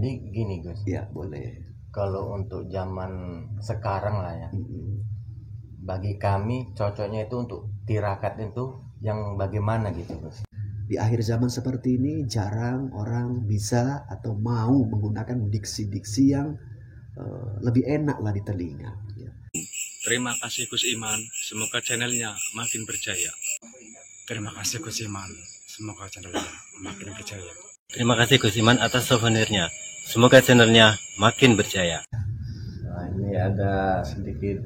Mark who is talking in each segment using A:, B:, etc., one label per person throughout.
A: Jadi gini Gus,
B: Ya boleh.
A: kalau untuk zaman sekarang lah ya, bagi kami cocoknya itu untuk tirakat itu yang bagaimana gitu Gus?
B: Di akhir zaman seperti ini jarang orang bisa atau mau menggunakan diksi-diksi yang lebih enak lah di telinga. Ya.
C: Terima kasih Gus Iman, semoga channelnya makin berjaya. Terima kasih Gus Iman, semoga channelnya makin berjaya.
D: Terima kasih Gus Iman atas souvenirnya. Semoga channelnya makin berjaya.
E: Nah, ini ada sedikit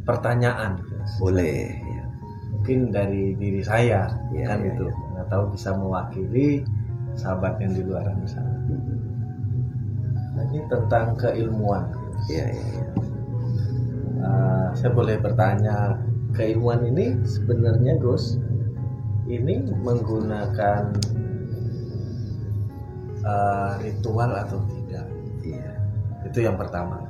E: pertanyaan.
B: Boleh. Ya.
E: Mungkin dari diri saya,
B: Ya,
E: kan
B: ya,
E: itu.
B: ya.
E: Nggak tahu bisa mewakili sahabat yang di luar sana. Nah, ini tentang keilmuan.
B: Ya, ya, ya.
E: Saya boleh bertanya, keilmuan ini sebenarnya Gus, ini menggunakan ritual atau tidak?
B: Iya.
E: Itu yang pertama.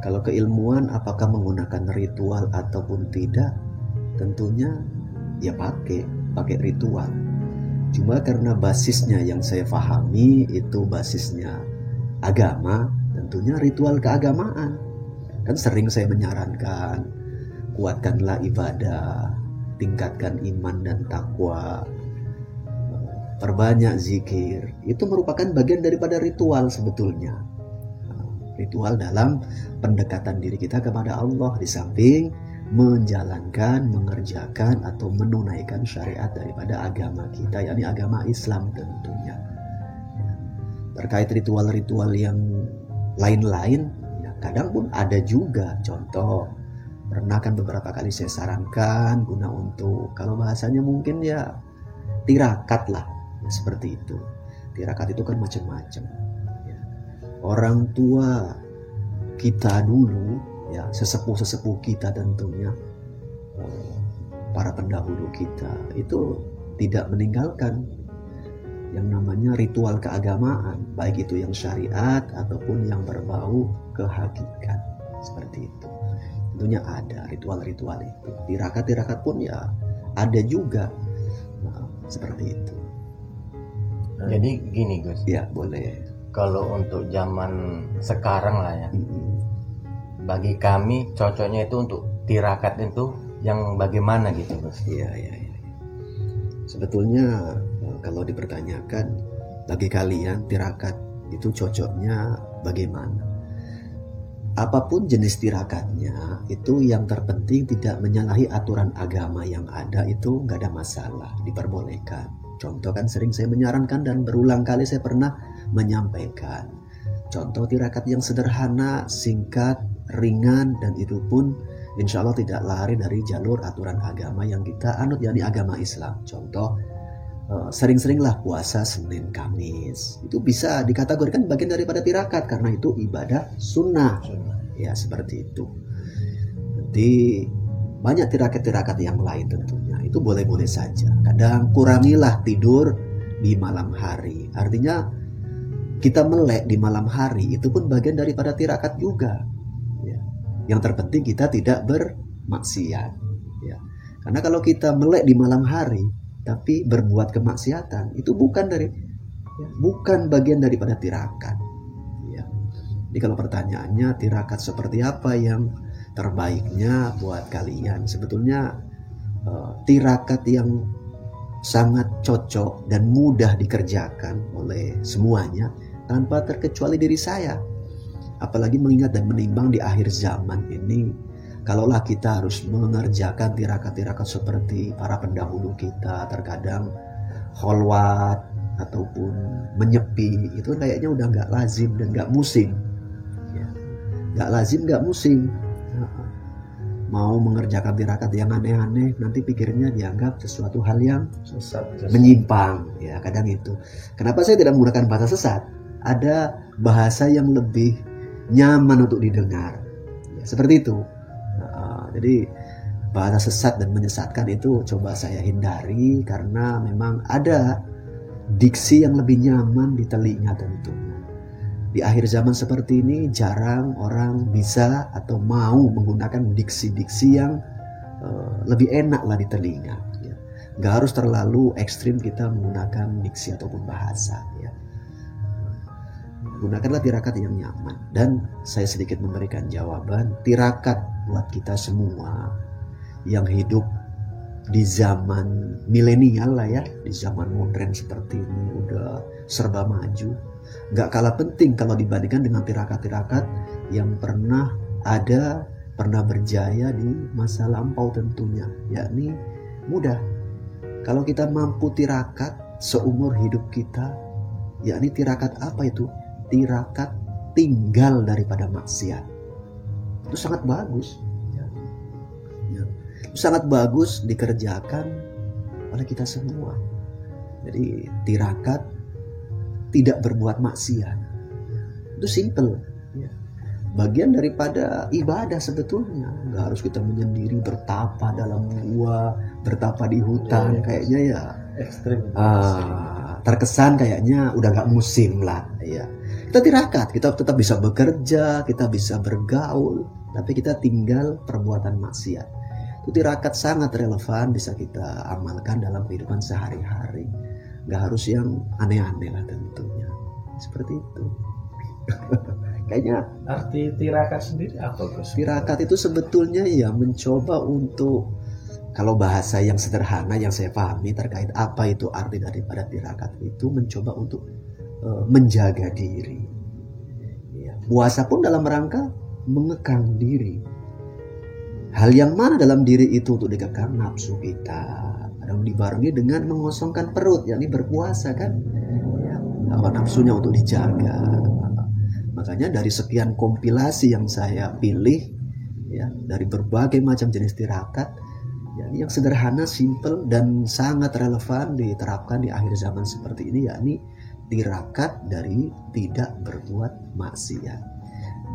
B: Kalau keilmuan apakah menggunakan ritual ataupun tidak, tentunya ya pakai ritual. Cuma karena basisnya yang saya pahami itu basisnya agama, tentunya ritual keagamaan. Kan sering saya menyarankan, kuatkanlah ibadah, tingkatkan iman dan takwa, perbanyak zikir. Itu merupakan bagian daripada ritual sebetulnya. Ritual dalam pendekatan diri kita kepada Allah, di samping menjalankan, mengerjakan atau menunaikan syariat daripada agama kita, yakni agama Islam tentunya. Terkait ritual-ritual yang lain-lain, ya kadang pun ada juga. Contoh, pernah kan beberapa kali saya sarankan guna untuk, kalau bahasanya mungkin ya tirakat lah, ya, seperti itu. Tirakat itu kan macam-macam. Ya. Orang tua kita dulu, ya sesepuh-sesepuh kita tentunya, para pendahulu kita itu tidak meninggalkan yang namanya ritual keagamaan, baik itu yang syariat ataupun yang berbau kehakikat, seperti itu. Tentunya ada ritual-ritual itu. Tirakat-tirakat pun ya ada juga, seperti itu.
A: Jadi gini Gus,
B: Ya boleh.
A: kalau untuk zaman sekarang lah ya, bagi kami cocoknya itu untuk tirakat itu yang bagaimana gitu Gus?
B: Iya. Sebetulnya kalau dipertanyakan bagi kalian tirakat itu cocoknya bagaimana? Apapun jenis tirakatnya, itu yang terpenting tidak menyalahi aturan agama yang ada, itu nggak ada masalah, diperbolehkan. Contoh kan sering saya menyarankan dan berulang kali saya pernah menyampaikan. Contoh tirakat yang sederhana, singkat, ringan, dan itu pun insya Allah tidak lari dari jalur aturan agama yang kita anut, yakni agama Islam. Contoh, sering-seringlah puasa Senin Kamis. Itu bisa dikategorikan bagian daripada tirakat karena itu ibadah sunnah. Ya seperti itu. Nanti banyak tirakat-tirakat yang lain tentunya. Itu boleh-boleh saja. Kadang kurangilah tidur di malam hari. Artinya kita melek di malam hari itu pun bagian daripada tirakat juga. Ya. Yang terpenting kita tidak bermaksiat. Ya. Karena kalau kita melek di malam hari tapi berbuat kemaksiatan, itu bukan bagian daripada tirakat. Ya. Jadi kalau pertanyaannya tirakat seperti apa yang terbaiknya buat kalian, sebetulnya tirakat yang sangat cocok dan mudah dikerjakan oleh semuanya tanpa terkecuali diri saya. Apalagi mengingat dan menimbang di akhir zaman ini, kalaulah kita harus mengerjakan tirakat-tirakat seperti para pendahulu kita, terkadang kholwat ataupun menyepi, itu kayaknya udah nggak lazim dan nggak musim. Ya. Nggak lazim, nggak musim. Mau mengerjakan tirakat yang aneh-aneh, nanti pikirnya dianggap sesuatu hal yang
E: Sesat.
B: menyimpang. Ya kadang itu. Kenapa saya tidak menggunakan bahasa sesat? Ada bahasa yang lebih nyaman untuk didengar. Ya, seperti itu. Jadi bahasa sesat dan menyesatkan itu coba saya hindari karena memang ada diksi yang lebih nyaman di telinga tentunya. Di akhir zaman seperti ini jarang orang bisa atau mau menggunakan diksi-diksi yang lebih enak lah di telinga. Ya. Gak harus terlalu ekstrim kita menggunakan diksi ataupun bahasa. Ya. Gunakanlah tirakat yang nyaman. Dan saya sedikit memberikan jawaban, tirakat buat kita semua yang hidup di zaman milenial lah ya, di zaman modern seperti ini, udah serba maju, gak kalah penting kalau dibandingkan dengan tirakat-tirakat yang pernah ada, pernah berjaya di masa lampau tentunya, yakni mudah. Kalau kita mampu tirakat seumur hidup kita, yakni tirakat apa itu? Tirakat tinggal daripada maksiat. Itu sangat bagus. Sangat bagus dikerjakan oleh kita semua. Jadi tirakat tidak berbuat maksiat. Itu simple. Bagian daripada ibadah sebetulnya. Nggak harus kita menyendiri bertapa dalam gua, bertapa di hutan. Kayaknya ya
E: ekstrim.
B: Terkesan kayaknya udah nggak musim lah. Ya. Kita tirakat, kita tetap bisa bekerja, kita bisa bergaul, tapi kita tinggal perbuatan maksiat. Itu tirakat sangat relevan, bisa kita amalkan dalam kehidupan sehari-hari. Gak harus yang aneh-aneh lah tentunya. Seperti itu. Kayaknya
E: arti tirakat sendiri apa, Gus?
B: Tirakat itu sebetulnya ya mencoba untuk, kalau bahasa yang sederhana yang saya pahami terkait apa itu arti daripada tirakat itu, mencoba untuk menjaga diri. Ya, puasa pun dalam rangka mengekang diri. Hal yang mana dalam diri itu untuk dikekang? Nafsu kita. Kadang dibarengi dengan mengosongkan perut, yakni berpuasa kan. Ya, hawa nafsunya untuk dijaga. Makanya dari sekian kompilasi yang saya pilih, ya, dari berbagai macam jenis tirakat, ya, yang sederhana, simple, dan sangat relevan diterapkan di akhir zaman seperti ini, yakni tirakat dari tidak berbuat maksiat.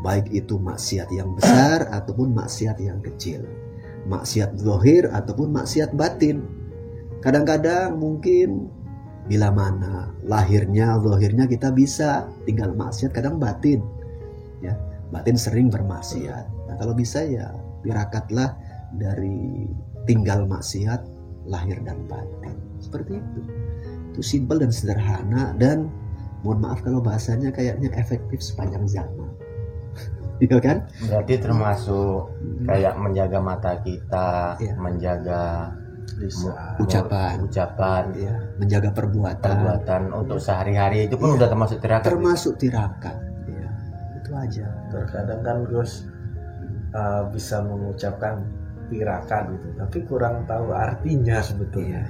B: Baik itu maksiat yang besar ataupun maksiat yang kecil, maksiat zahir ataupun maksiat batin. Kadang-kadang mungkin bila mana lahirnya, zahirnya kita bisa tinggal maksiat, kadang batin, ya, batin sering bermaksiat. Nah, kalau bisa ya tirakatlah dari tinggal maksiat lahir dan batin. Seperti itu. Itu simpel dan sederhana, dan mohon maaf kalau bahasanya kayaknya efektif sepanjang zaman. Iya kan?
A: Berarti termasuk kayak menjaga mata kita,
B: ya,
A: menjaga
B: ucapan,
A: ya,
B: menjaga perbuatan
A: untuk sehari-hari itu pun udah termasuk tirakat.
B: Termasuk tirakat. Ya, itu aja.
E: Terkadang kan Gus bisa mengucapkan tirakat gitu, tapi kurang tahu artinya sebetulnya.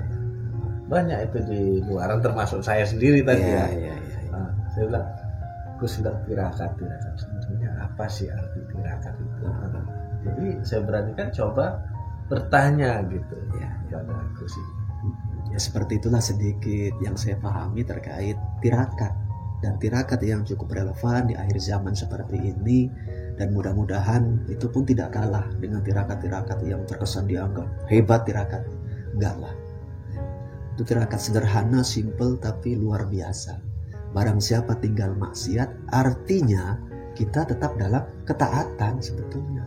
E: Banyak itu di luaran, termasuk saya sendiri tadi. Saya bilang, Gus bilang tirakat sebetulnya apa sih arti tirakat itu? Jadi saya beranikan coba bertanya gitu kepada Gus ini.
B: Ya, seperti itulah sedikit yang saya pahami terkait tirakat, dan tirakat yang cukup relevan di akhir zaman seperti ini, dan mudah-mudahan itu pun tidak kalah dengan tirakat-tirakat yang terkesan dianggap hebat tirakat. Enggak lah. Itu tirakat sederhana, simple, tapi luar biasa. Barang siapa tinggal maksiat, artinya kita tetap dalam ketaatan sebetulnya.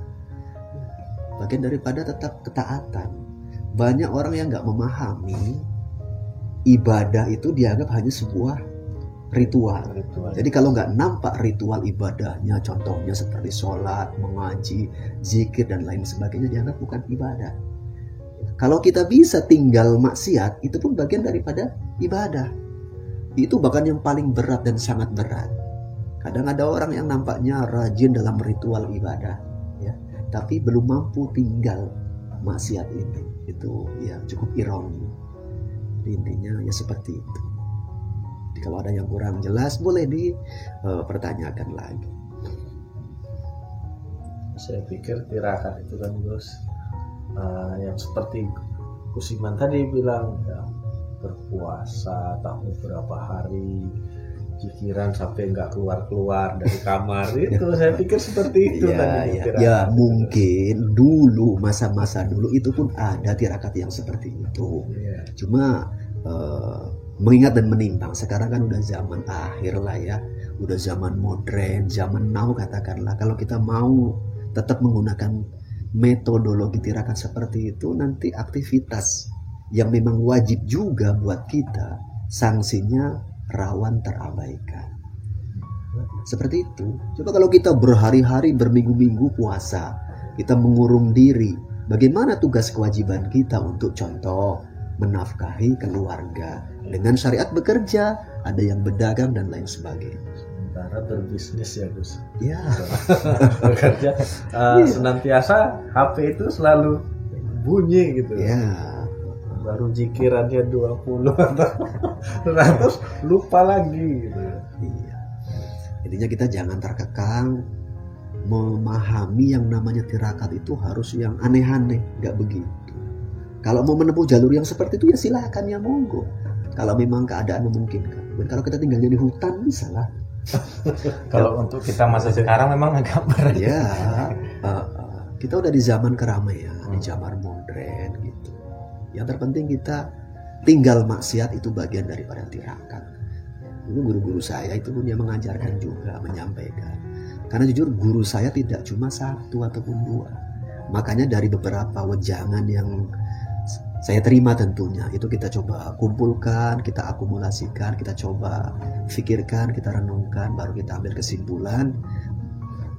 B: Bagian daripada tetap ketaatan. Banyak orang yang gak memahami ibadah itu dianggap hanya sebuah ritual. Jadi kalau gak nampak ritual ibadahnya, contohnya seperti sholat, mengaji, zikir, dan lain sebagainya, dianggap bukan ibadah. Kalau kita bisa tinggal maksiat, itu pun bagian daripada ibadah. Itu bahkan yang paling berat dan sangat berat. Kadang ada orang yang nampaknya rajin dalam ritual ibadah, ya, tapi belum mampu tinggal maksiat ini. Itu ya cukup ironi. Intinya ya seperti itu. Jadi, kalau ada yang kurang jelas boleh dipertanyakan lagi.
E: Saya pikir tirakat itu kan Gus, yang seperti Gus Iman tadi bilang, ya, berpuasa tahu berapa hari, pikiran sampai nggak keluar dari kamar. Itu saya pikir seperti itu tadi.
B: Ya mungkin dulu, masa-masa dulu itu pun ada tirakat yang seperti itu. Cuma mengingat dan menimbang, sekarang kan udah zaman akhir lah ya, udah zaman modern, zaman now katakanlah. Kalau kita mau tetap menggunakan metodologi tirakat seperti itu, nanti aktivitas yang memang wajib juga buat kita, sanksinya rawan terabaikan. Seperti itu. Coba kalau kita berhari-hari, berminggu-minggu puasa, kita mengurung diri, bagaimana tugas kewajiban kita untuk contoh menafkahi keluarga dengan syariat bekerja, ada yang berdagang dan lain sebagainya.
E: Sementara berbisnis ya Gus.
B: Ya,
E: Bekerja senantiasa HP itu selalu bunyi gitu.
B: ya,
E: Baru jikirannya 20 atau 100 lupa lagi gitu.
B: iya. Intinya kita jangan terkekang memahami yang namanya tirakat itu harus yang aneh-aneh, nggak begitu. Kalau mau menempuh jalur yang seperti itu ya silakan, ya monggo. Kalau memang keadaan memungkinkan. Dan kalau kita tinggalnya di hutan bisa lah.
A: Kalau untuk kita masa sekarang memang agak berat.
B: Ya, kita udah di zaman keramaian, di zaman modern gitu. Yang terpenting kita tinggal maksiat itu bagian daripada tirakat. Dulu guru-guru saya itu pun dia mengajarkan juga, menyampaikan. Karena jujur guru saya tidak cuma satu ataupun dua. Makanya dari beberapa wejangan yang saya terima tentunya, itu kita coba kumpulkan, kita akumulasikan, kita coba pikirkan, kita renungkan, baru kita ambil kesimpulan.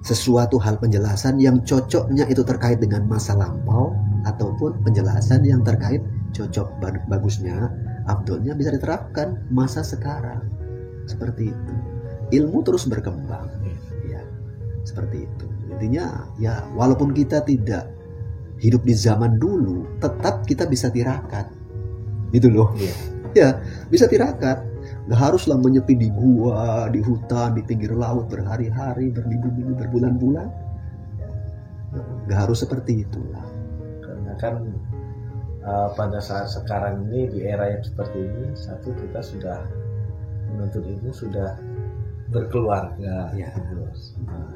B: Sesuatu hal penjelasan yang cocoknya itu terkait dengan masa lampau, ataupun penjelasan yang terkait cocok bagusnya, abdulnya bisa diterapkan masa sekarang. Seperti itu. Ilmu terus berkembang. Ya, seperti itu. Intinya ya walaupun kita tidak hidup di zaman dulu, tetap kita bisa tirakat. Gitu loh. Ya, bisa tirakat. Gak haruslah menyepi di gua, di hutan, di pinggir laut berhari-hari, berminggu-minggu, berbulan-bulan. Gak harus seperti itulah.
E: Karena kan pada saat sekarang ini, di era yang seperti ini, satu kita sudah menuntut ilmu, sudah berkeluarga,
B: Ya.
E: Gus. Nah,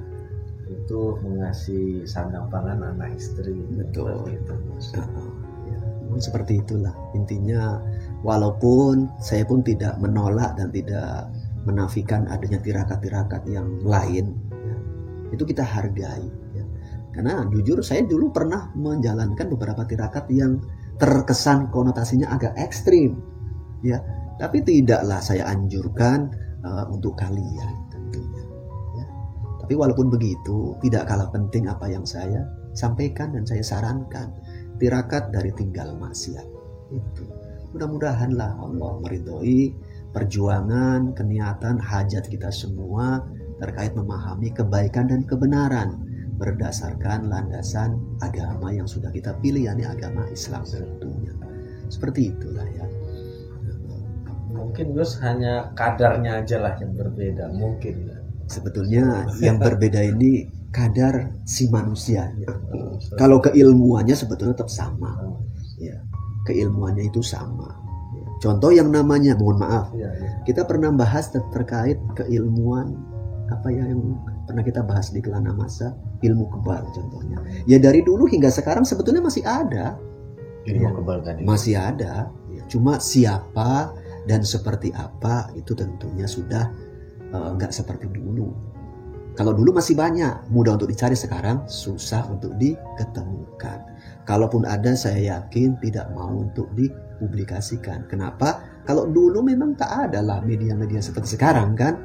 E: itu mengasih sandang pangan anak istri.
B: Betul.
E: Seperti itu, Gus.
B: Ya, seperti itulah intinya. Walaupun saya pun tidak menolak dan tidak menafikan adanya tirakat-tirakat yang lain, ya, itu kita hargai. Ya. Karena jujur saya dulu pernah menjalankan beberapa tirakat yang terkesan konotasinya agak ekstrim, ya. Tapi tidaklah saya anjurkan untuk kalian tentunya. Ya. Tapi walaupun begitu, tidak kalah penting apa yang saya sampaikan dan saya sarankan. Tirakat dari tinggal maksiat. Itu. Mudah-mudahanlah Allah meridhoi perjuangan, keniatan, hajat kita semua terkait memahami kebaikan dan kebenaran berdasarkan landasan agama yang sudah kita pilih, yakni agama Islam tentunya. Seperti itulah ya.
E: Mungkin Gus hanya kadarnya aja lah yang berbeda, mungkin.
B: Sebetulnya yang berbeda ini kadar si manusianya. Kalau keilmuannya sebetulnya tetap sama. Ya, keilmuannya itu sama. Ya. Contoh yang namanya, mohon maaf,
E: Ya.
B: kita pernah bahas terkait keilmuan apa ya yang pernah kita bahas di Kelana Masa, ilmu kebal contohnya. Ya dari dulu hingga sekarang sebetulnya masih ada.
A: Ilmu kebal tadi.
B: Masih ada. Ya, cuma siapa dan seperti apa itu tentunya sudah nggak seperti dulu. Kalau dulu masih banyak, mudah untuk dicari, sekarang susah untuk diketemukan. Kalaupun ada, saya yakin tidak mau untuk dipublikasikan. Kenapa? Kalau dulu memang tak ada lah media-media seperti sekarang kan.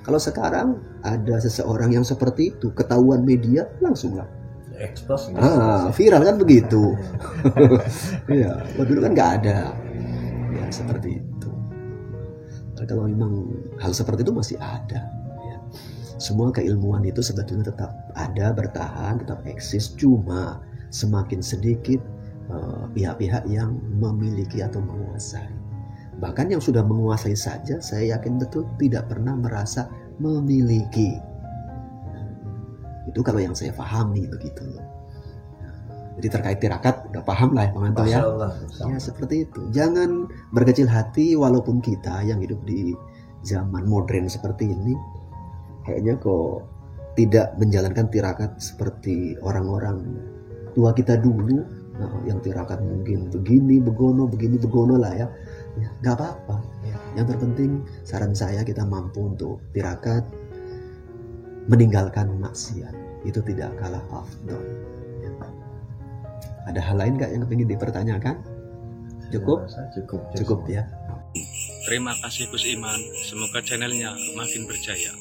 B: Kalau sekarang ada seseorang yang seperti itu, ketahuan media langsung lah.
E: Expose.
B: Viral kan begitu. Iya, dulu kan nggak ada. Ya seperti itu. Kalau memang hal seperti itu masih ada. Ya. Semua keilmuan itu sebetulnya tetap ada, bertahan, tetap eksis. Cuma semakin sedikit pihak-pihak yang memiliki atau menguasai. Bahkan yang sudah menguasai saja, saya yakin betul tidak pernah merasa memiliki. Itu kalau yang saya pahami begitu. Jadi terkait tirakat udah paham lah ya pengantar ya. Ya seperti itu. Jangan berkecil hati walaupun kita yang hidup di zaman modern seperti ini kayaknya kok tidak menjalankan tirakat seperti orang-orang tua kita dulu. Nah, yang tirakat mungkin begini begono lah ya. Ya nggak apa-apa. Ya. Yang terpenting saran saya kita mampu untuk tirakat, meninggalkan maksiat. Itu tidak kalah afdal. Ada hal lain nggak yang ingin dipertanyakan? Cukup? Cukup ya.
C: Terima kasih Gus Iman, semoga channelnya makin berjaya.